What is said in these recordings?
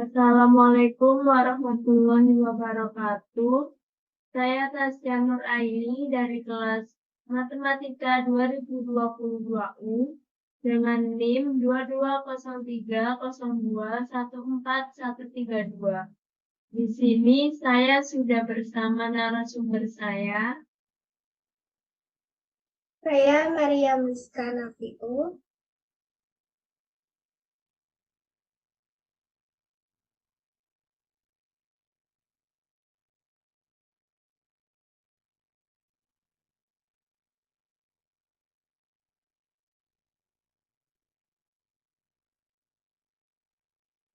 Assalamualaikum warahmatullahi wabarakatuh. Saya Tasya Nur Aini dari kelas Matematika 2022 U dengan NIM 220302141332. Di sini saya sudah bersama narasumber saya. Saya Maria Muska Nafiu.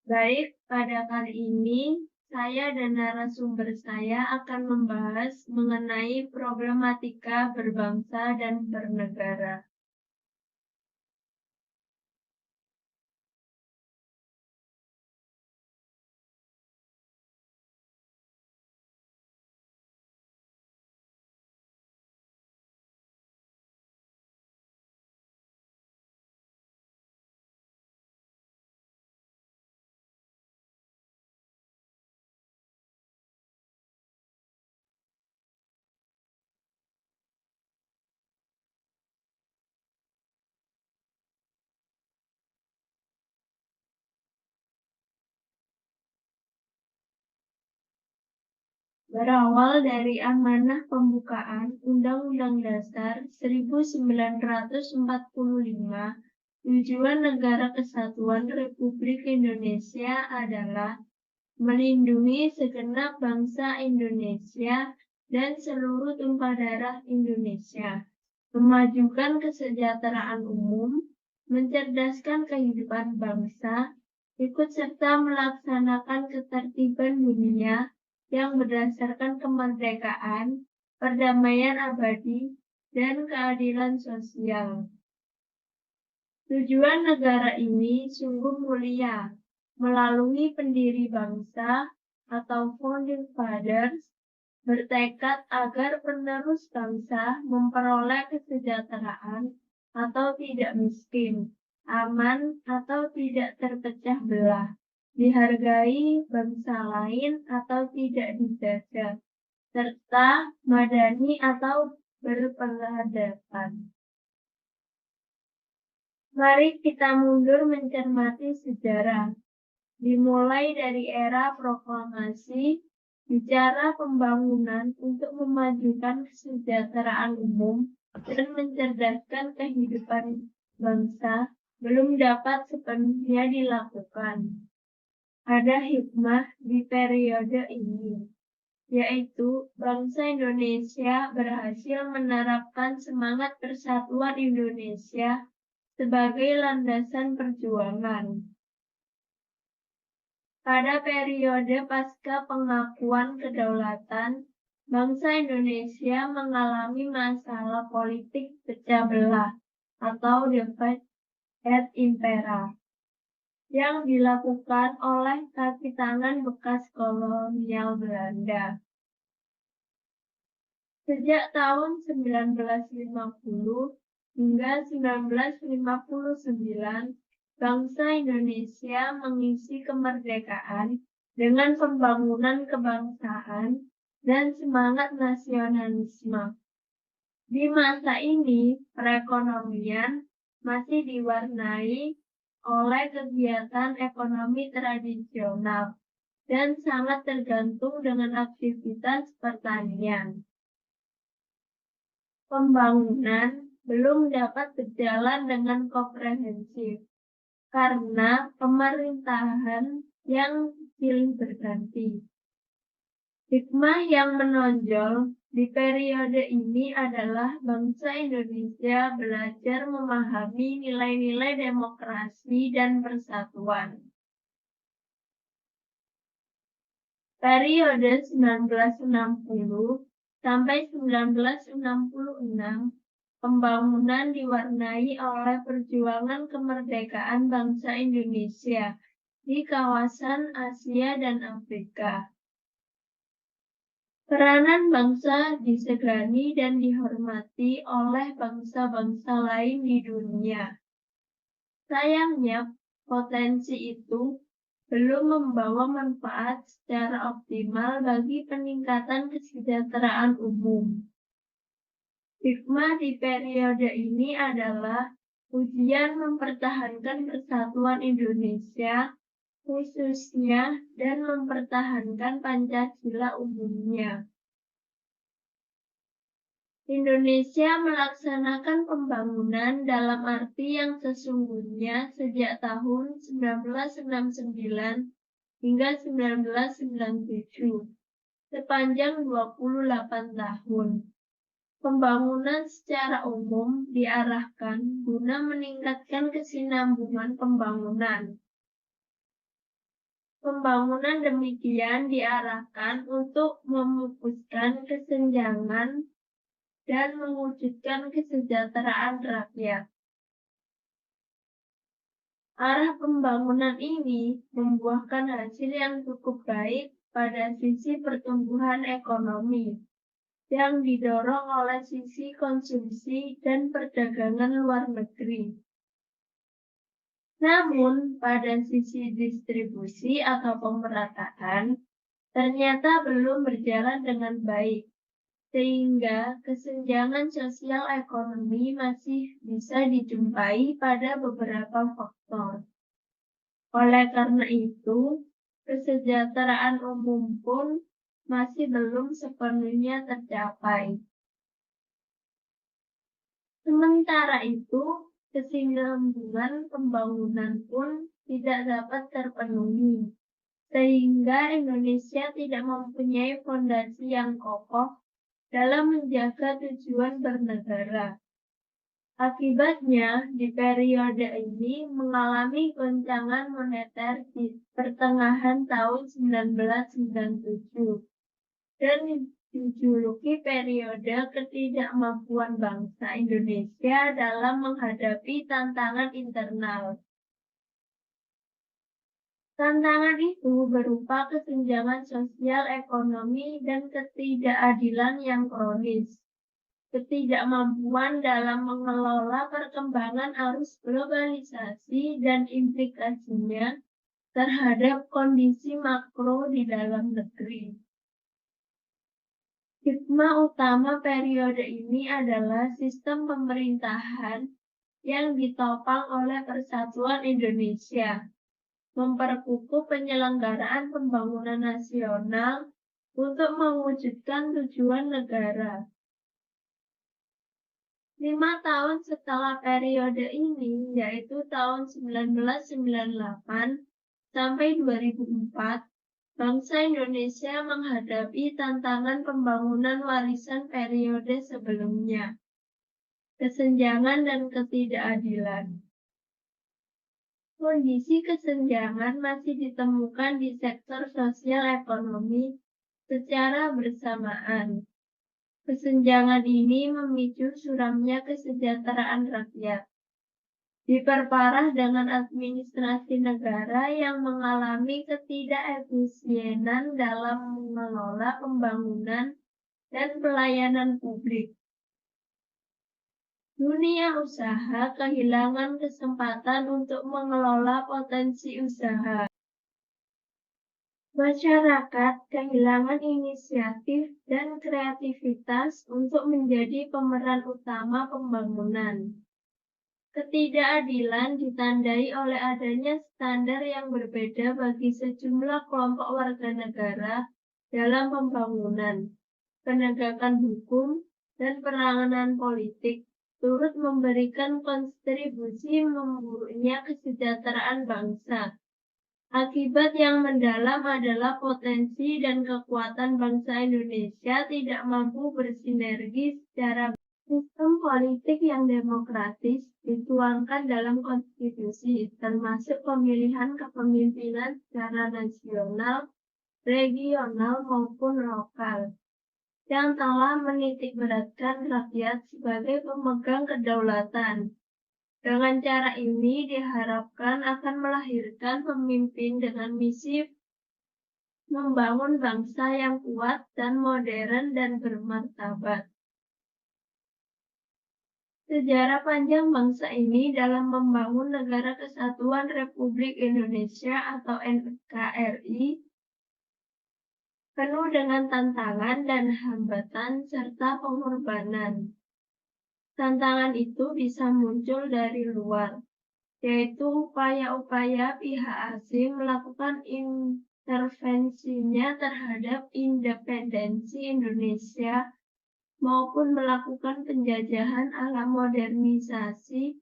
Baik, pada kali ini saya dan narasumber saya akan membahas mengenai problematika berbangsa dan bernegara. Berawal dari amanah pembukaan Undang-Undang Dasar 1945, tujuan Negara Kesatuan Republik Indonesia adalah melindungi segenap bangsa Indonesia dan seluruh tumpah darah Indonesia, memajukan kesejahteraan umum, mencerdaskan kehidupan bangsa, ikut serta melaksanakan ketertiban dunia yang berdasarkan kemerdekaan, perdamaian abadi, dan keadilan sosial. Tujuan negara ini sungguh mulia, melalui pendiri bangsa atau Founding Fathers bertekad agar penerus bangsa memperoleh kesejahteraan atau tidak miskin, aman atau tidak terpecah belah, dihargai bangsa lain atau tidak dijajah, serta madani atau berperadaban. Mari kita mundur mencermati sejarah. Dimulai dari era proklamasi, bicara pembangunan untuk memajukan kesejahteraan umum dan mencerdaskan kehidupan bangsa belum dapat sepenuhnya dilakukan. Ada hikmah di periode ini, yaitu bangsa Indonesia berhasil menerapkan semangat persatuan Indonesia sebagai landasan perjuangan. Pada periode pasca pengakuan kedaulatan, bangsa Indonesia mengalami masalah politik pecah belah atau divide et impera yang dilakukan oleh kaki tangan bekas kolonial Belanda. Sejak tahun 1950 hingga 1959, bangsa Indonesia mengisi kemerdekaan dengan pembangunan kebangsaan dan semangat nasionalisme. Di masa ini, perekonomian masih diwarnai oleh kegiatan ekonomi tradisional dan sangat tergantung dengan aktivitas pertanian. Pembangunan belum dapat berjalan dengan komprehensif karena pemerintahan yang silih berganti. Hikmah yang menonjol di periode ini adalah bangsa Indonesia belajar memahami nilai-nilai demokrasi dan persatuan. Periode 1960 sampai 1966, pembangunan diwarnai oleh perjuangan kemerdekaan bangsa Indonesia di kawasan Asia dan Afrika. Peranan bangsa disegani dan dihormati oleh bangsa-bangsa lain di dunia. Sayangnya, potensi itu belum membawa manfaat secara optimal bagi peningkatan kesejahteraan umum. Hikmah di periode ini adalah ujian mempertahankan persatuan Indonesia, khususnya, dan mempertahankan Pancasila umumnya. Indonesia melaksanakan pembangunan dalam arti yang sesungguhnya sejak tahun 1969 hingga 1997, sepanjang 28 tahun. Pembangunan secara umum diarahkan guna meningkatkan kesinambungan pembangunan. Pembangunan demikian diarahkan untuk memupuskan kesenjangan dan mewujudkan kesejahteraan rakyat. Arah pembangunan ini membuahkan hasil yang cukup baik pada sisi pertumbuhan ekonomi, yang didorong oleh sisi konsumsi dan perdagangan luar negeri. Namun, pada sisi distribusi atau pemerataan, ternyata belum berjalan dengan baik, sehingga kesenjangan sosial ekonomi masih bisa dijumpai pada beberapa faktor. Oleh karena itu, kesejahteraan umum pun masih belum sepenuhnya tercapai. Sementara itu, kesinambungan pembangunan pun tidak dapat terpenuhi, sehingga Indonesia tidak mempunyai fondasi yang kokoh dalam menjaga tujuan bernegara. Akibatnya, di periode ini mengalami goncangan moneter di pertengahan tahun 1997 dan dijuluki periode ketidakmampuan bangsa Indonesia dalam menghadapi tantangan internal. Tantangan itu berupa kesenjangan sosial, ekonomi, dan ketidakadilan yang kronis, ketidakmampuan dalam mengelola perkembangan arus globalisasi dan implikasinya terhadap kondisi makro di dalam negeri. Hikmah utama periode ini adalah sistem pemerintahan yang ditopang oleh Persatuan Indonesia, memperkukuh penyelenggaraan pembangunan nasional untuk mewujudkan tujuan negara. 5 tahun setelah periode ini, yaitu tahun 1998 sampai 2004, bangsa Indonesia menghadapi tantangan pembangunan warisan periode sebelumnya, kesenjangan dan ketidakadilan. Kondisi kesenjangan masih ditemukan di sektor sosial ekonomi secara bersamaan. Kesenjangan ini memicu suramnya kesejahteraan rakyat. Diperparah dengan administrasi negara yang mengalami ketidakefisienan dalam mengelola pembangunan dan pelayanan publik. Dunia usaha kehilangan kesempatan untuk mengelola potensi usaha. Masyarakat kehilangan inisiatif dan kreativitas untuk menjadi pemeran utama pembangunan. Ketidakadilan ditandai oleh adanya standar yang berbeda bagi sejumlah kelompok warga negara dalam pembangunan, penegakan hukum, dan peranan politik, turut memberikan kontribusi memburuknya kesejahteraan bangsa. Akibat yang mendalam adalah potensi dan kekuatan bangsa Indonesia tidak mampu bersinergi secara sistem politik yang demokratis dituangkan dalam konstitusi, termasuk pemilihan kepemimpinan secara nasional, regional maupun lokal, yang telah menitikberatkan rakyat sebagai pemegang kedaulatan. Dengan cara ini diharapkan akan melahirkan pemimpin dengan misi membangun bangsa yang kuat dan modern dan bermartabat. Sejarah panjang bangsa ini dalam membangun Negara Kesatuan Republik Indonesia atau NKRI penuh dengan tantangan dan hambatan serta pengorbanan. Tantangan itu bisa muncul dari luar, yaitu upaya-upaya pihak asing melakukan intervensinya terhadap independensi Indonesia maupun melakukan penjajahan ala modernisasi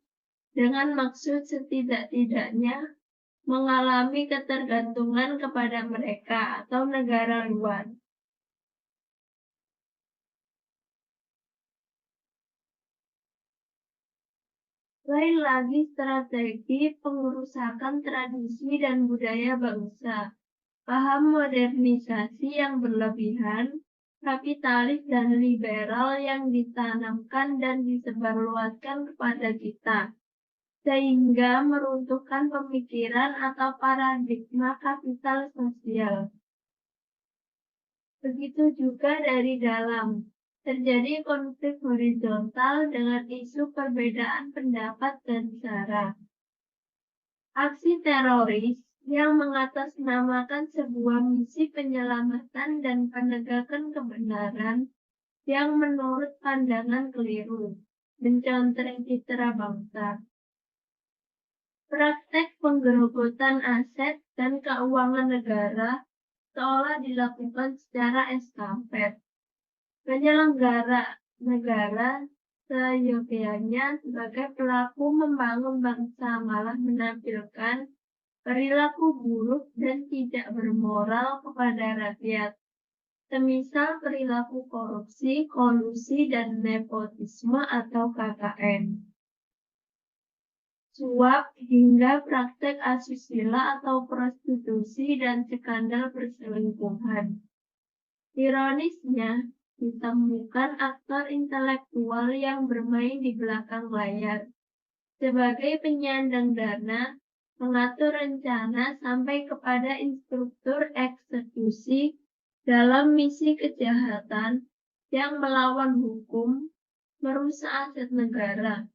dengan maksud setidak-tidaknya mengalami ketergantungan kepada mereka atau negara luar. Lain lagi strategi pengerusakan tradisi dan budaya bangsa. Paham modernisasi yang berlebihan, kapitalis dan liberal yang ditanamkan dan disebarluaskan kepada kita, sehingga meruntuhkan pemikiran atau paradigma kapital sosial. Begitu juga dari dalam. Terjadi konflik horizontal dengan isu perbedaan pendapat dan cara. Aksi teroris yang mengatasnamakan sebuah misi penyelamatan dan penegakan kebenaran yang menurut pandangan keliru, mencontreng citra bangsa. Praktek penggerogotan aset dan keuangan negara seolah dilakukan secara estafet. Penyelenggara negara seyogyanya sebagai pelaku membangun bangsa malah menampilkan perilaku buruk dan tidak bermoral kepada rakyat, semisal perilaku korupsi, kolusi, dan nepotisme atau KKN. Suap hingga praktek asusila atau prostitusi dan skandal perselingkuhan. Ironisnya, ditemukan aktor intelektual yang bermain di belakang layar sebagai penyandang dana, mengatur rencana sampai kepada instruktur eksekusi dalam misi kejahatan yang melawan hukum, merusak aset negara,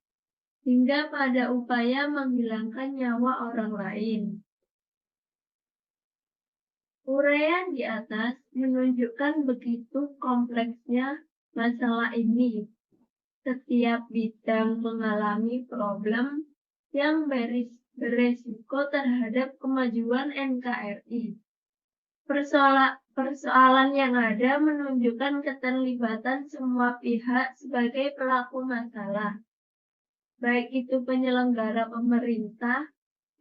hingga pada upaya menghilangkan nyawa orang lain. Uraian di atas menunjukkan begitu kompleksnya masalah ini. Setiap bidang mengalami problem yang beresiko terhadap kemajuan NKRI. Persoalan yang ada menunjukkan keterlibatan semua pihak sebagai pelaku masalah, baik itu penyelenggara pemerintah,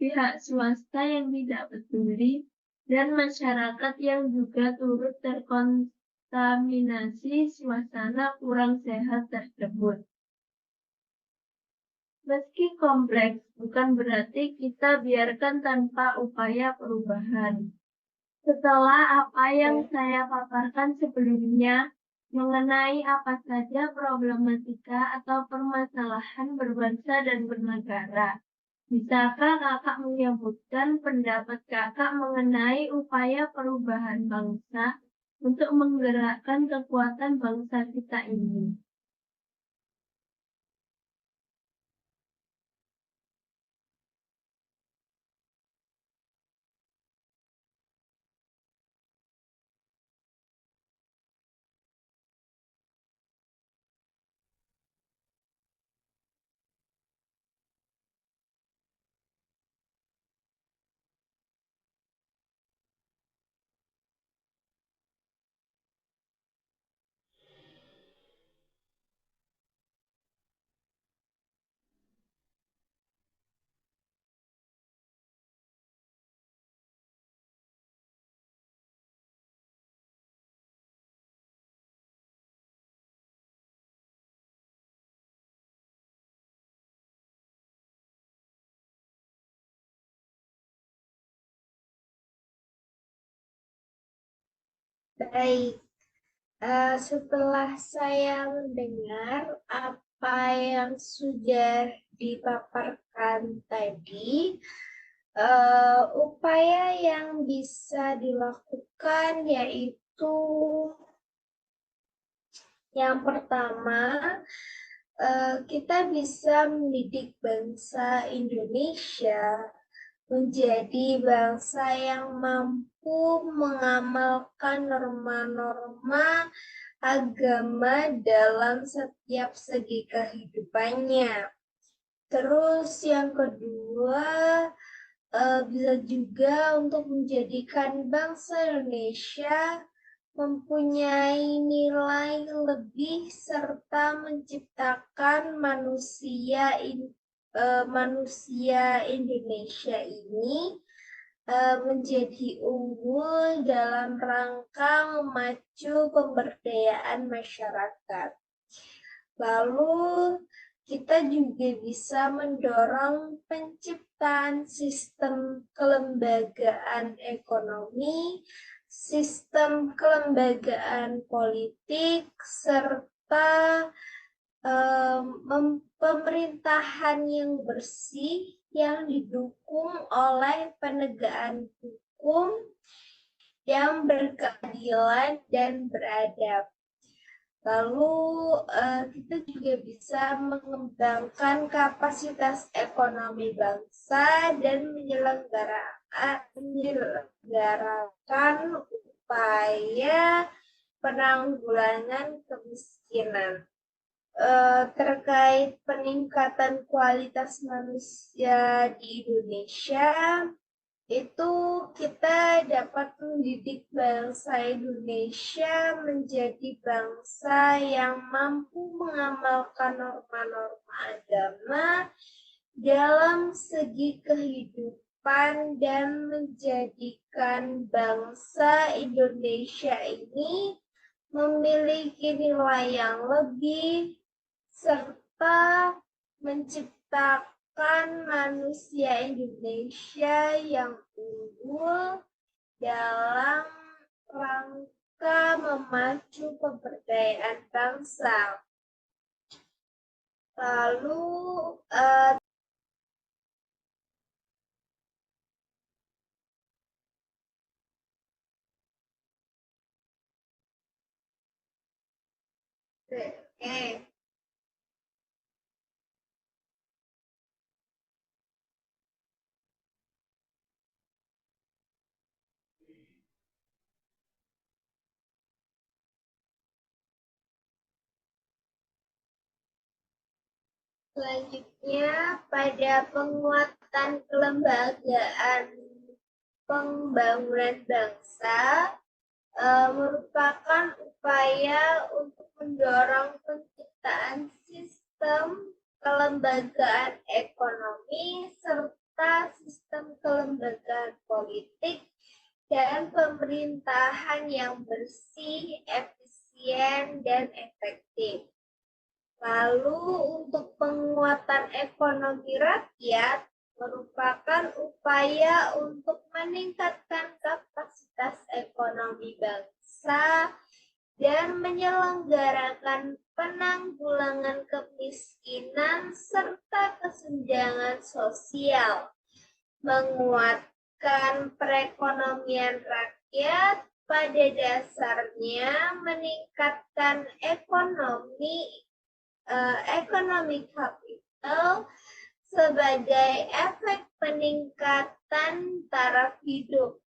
pihak swasta yang tidak peduli, dan masyarakat yang juga turut terkontaminasi suasana kurang sehat tersebut. Meski kompleks, bukan berarti kita biarkan tanpa upaya perubahan. Setelah apa yang saya paparkan sebelumnya mengenai apa saja problematika atau permasalahan berbangsa dan bernegara, bisakah kakak menyebutkan pendapat kakak mengenai upaya perubahan bangsa untuk menggerakkan kekuatan bangsa kita ini? Baik, setelah saya mendengar apa yang sudah dipaparkan tadi, upaya yang bisa dilakukan yaitu yang pertama, kita bisa mendidik bangsa Indonesia menjadi bangsa yang mampu mengamalkan norma-norma agama dalam setiap segi kehidupannya. Terus yang kedua, bisa juga untuk menjadikan bangsa Indonesia mempunyai nilai lebih serta menciptakan manusia Indonesia ini menjadi unggul dalam rangka memacu pemberdayaan masyarakat. Lalu kita juga bisa mendorong penciptaan sistem kelembagaan ekonomi, sistem kelembagaan politik, serta pemerintahan yang bersih yang didukung oleh penegakan hukum yang berkeadilan dan beradab. Lalu kita juga bisa mengembangkan kapasitas ekonomi bangsa dan menyelenggarakan upaya penanggulangan kemiskinan. Terkait peningkatan kualitas manusia di Indonesia, itu kita dapat mendidik bangsa Indonesia menjadi bangsa yang mampu mengamalkan norma-norma agama dalam segi kehidupan dan menjadikan bangsa Indonesia ini memiliki nilai yang lebih serta menciptakan manusia Indonesia yang unggul dalam rangka memacu pemberdayaan bangsa. Lalu selanjutnya, pada penguatan kelembagaan pembangunan bangsa merupakan upaya untuk mendorong penciptaan sistem kelembagaan ekonomi serta sistem kelembagaan politik dan pemerintahan yang bersih, efisien, dan efektif. Lalu untuk penguatan ekonomi rakyat merupakan upaya untuk meningkatkan kapasitas ekonomi bangsa dan menyelenggarakan penanggulangan kemiskinan serta kesenjangan sosial, menguatkan perekonomian rakyat, pada dasarnya meningkatkan economic capital sebagai efek peningkatan taraf hidup,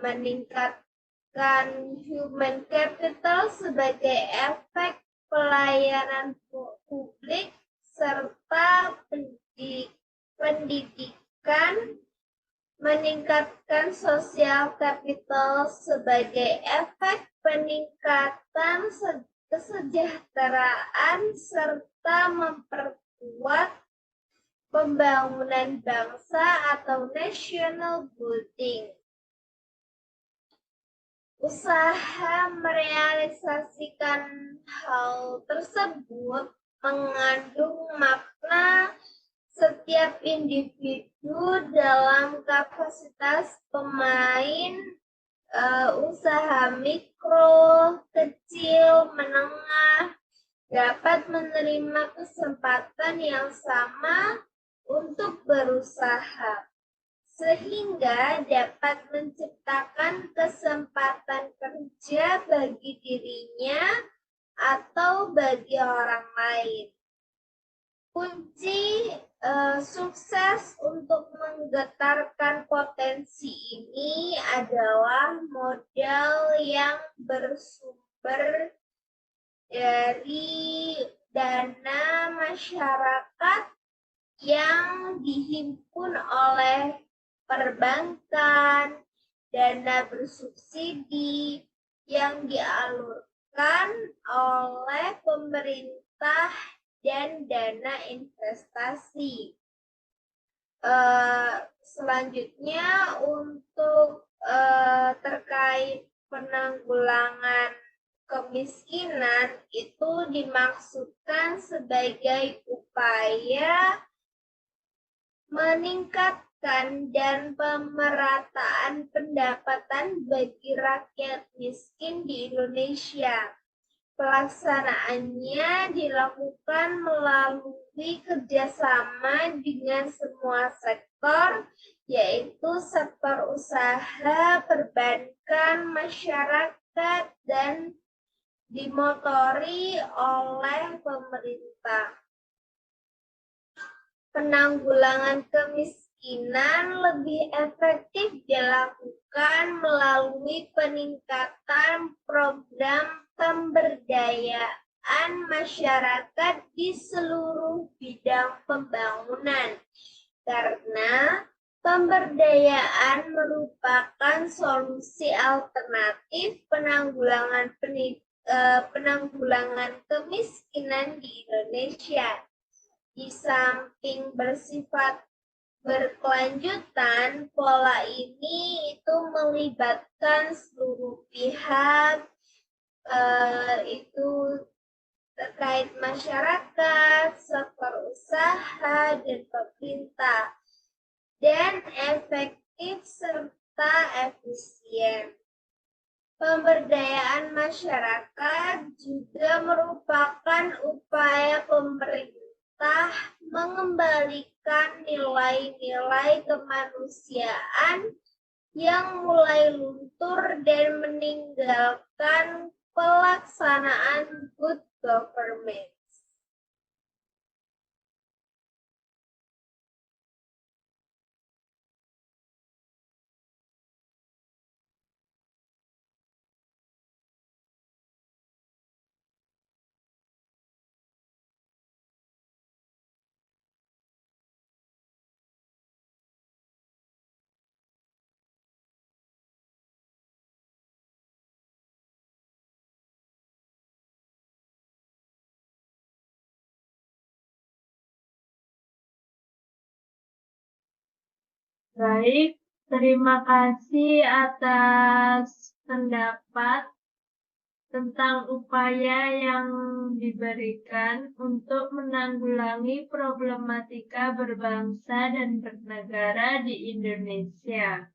meningkatkan human capital sebagai efek pelayanan publik serta pendidikan, meningkatkan social capital sebagai efek peningkatan kesejahteraan serta memperkuat pembangunan bangsa atau national building. Usaha merealisasikan hal tersebut mengandung makna setiap individu dalam kapasitas pemain usaha mikro, kecil, menengah dapat menerima kesempatan yang sama untuk berusaha, sehingga dapat menciptakan kesempatan kerja bagi dirinya atau bagi orang lain. Kunci sukses untuk menggetarkan potensi ini adalah modal yang bersumber dari dana masyarakat yang dihimpun oleh perbankan, dana bersubsidi yang dialurkan oleh pemerintah, dan dana investasi. Selanjutnya untuk terkait penanggulangan kemiskinan itu dimaksudkan sebagai upaya meningkatkan dan pemerataan pendapatan bagi rakyat miskin di Indonesia. Pelaksanaannya dilakukan melalui kerjasama dengan semua sektor, yaitu sektor usaha, perbankan, masyarakat, dan dimotori oleh pemerintah. Penanggulangan kemiskinan lebih efektif dilakukan melalui peningkatan program pemberdayaan masyarakat di seluruh bidang pembangunan, karena pemberdayaan merupakan solusi alternatif penanggulangan kemiskinan di Indonesia. Di samping bersifat berkelanjutan, pola ini itu melibatkan seluruh pihak, itu terkait masyarakat, sektor usaha, dan pemerintah, dan efektif serta efisien. Pemberdayaan masyarakat juga merupakan upaya pemerintah mengembalikan nilai-nilai kemanusiaan yang mulai luntur dan meninggalkan pelaksanaan good government. Baik, terima kasih atas pendapat tentang upaya yang diberikan untuk menanggulangi problematika berbangsa dan bernegara di Indonesia.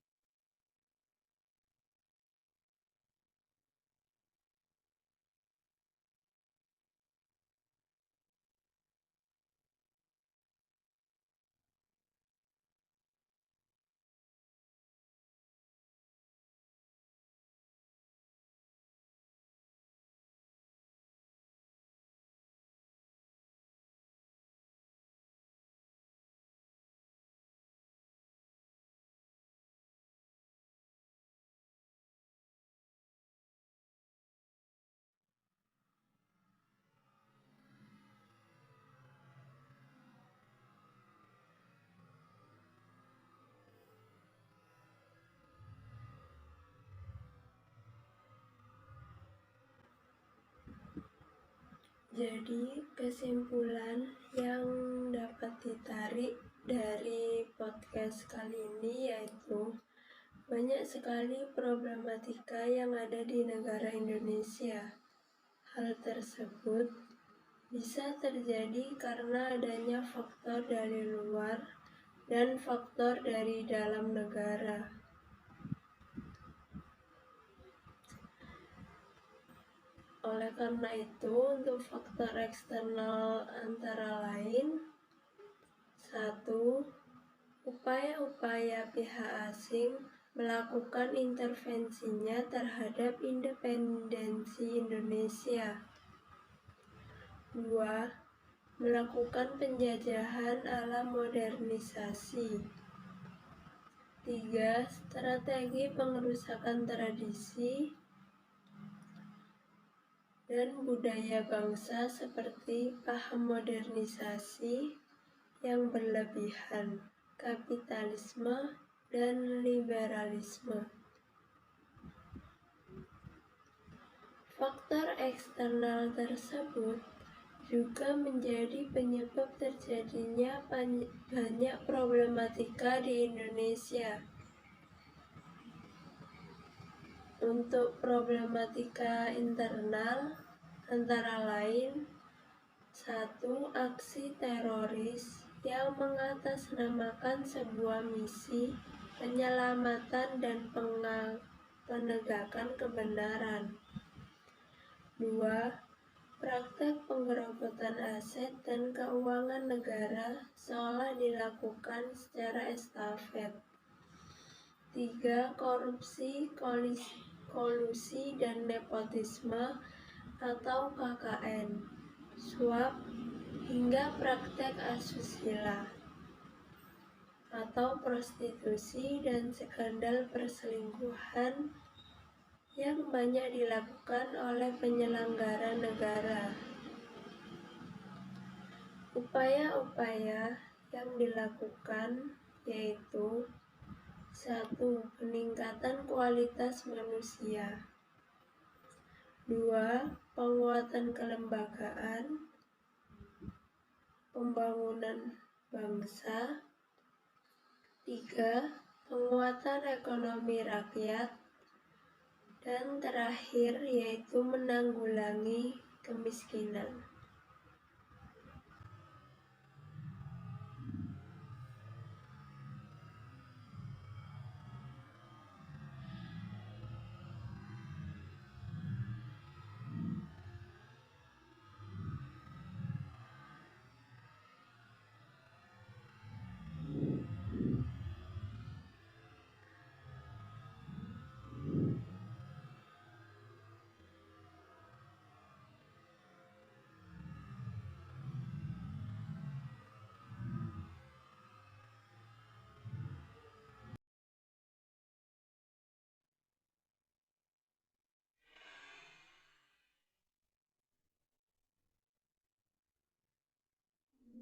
Jadi, kesimpulan yang dapat ditarik dari podcast kali ini yaitu banyak sekali problematika yang ada di negara Indonesia. Hal tersebut bisa terjadi karena adanya faktor dari luar dan faktor dari dalam negara. Oleh karena itu, untuk faktor eksternal antara lain: 1. Upaya-upaya pihak asing melakukan intervensinya terhadap independensi Indonesia. 2. Melakukan penjajahan ala modernisasi. 3. Strategi pengerusakan tradisi dan budaya bangsa seperti paham modernisasi yang berlebihan, kapitalisme, dan liberalisme. Faktor eksternal tersebut juga menjadi penyebab terjadinya banyak problematika di Indonesia. Untuk problematika internal, antara lain 1. Aksi teroris yang mengatasnamakan sebuah misi penyelamatan dan penegakan kebenaran. 2. Praktek penggerobotan aset dan keuangan negara seolah dilakukan secara estafet. 3. Korupsi, kolusi dan nepotisme atau KKN, suap, hingga praktek asusila atau prostitusi dan skandal perselingkuhan yang banyak dilakukan oleh penyelenggara negara. Upaya-upaya yang dilakukan yaitu 1. Peningkatan kualitas manusia. 2. Penguatan kelembagaan, pembangunan bangsa. 3. Penguatan ekonomi rakyat. Dan terakhir yaitu menanggulangi kemiskinan.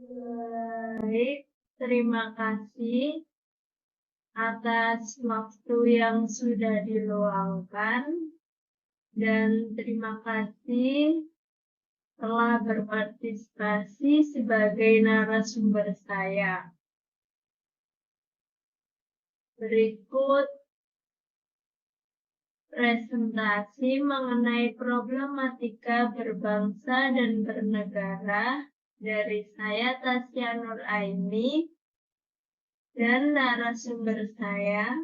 Baik, terima kasih atas waktu yang sudah diluangkan dan terima kasih telah berpartisipasi sebagai narasumber saya. Berikut presentasi mengenai problematika berbangsa dan bernegara dari saya, Tasya Nur Aini, dan narasumber saya,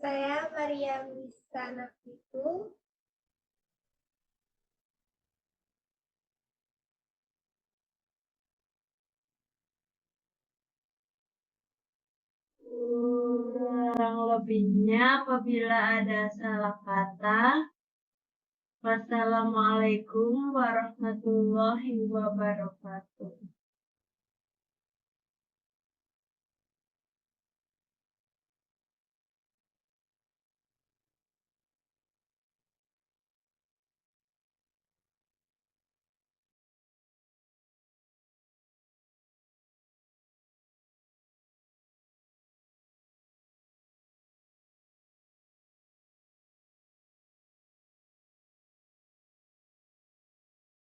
Saya Maria Misanakitu. kurang lebihnya apabila ada salah kata. Wassalamualaikum warahmatullahi wabarakatuh.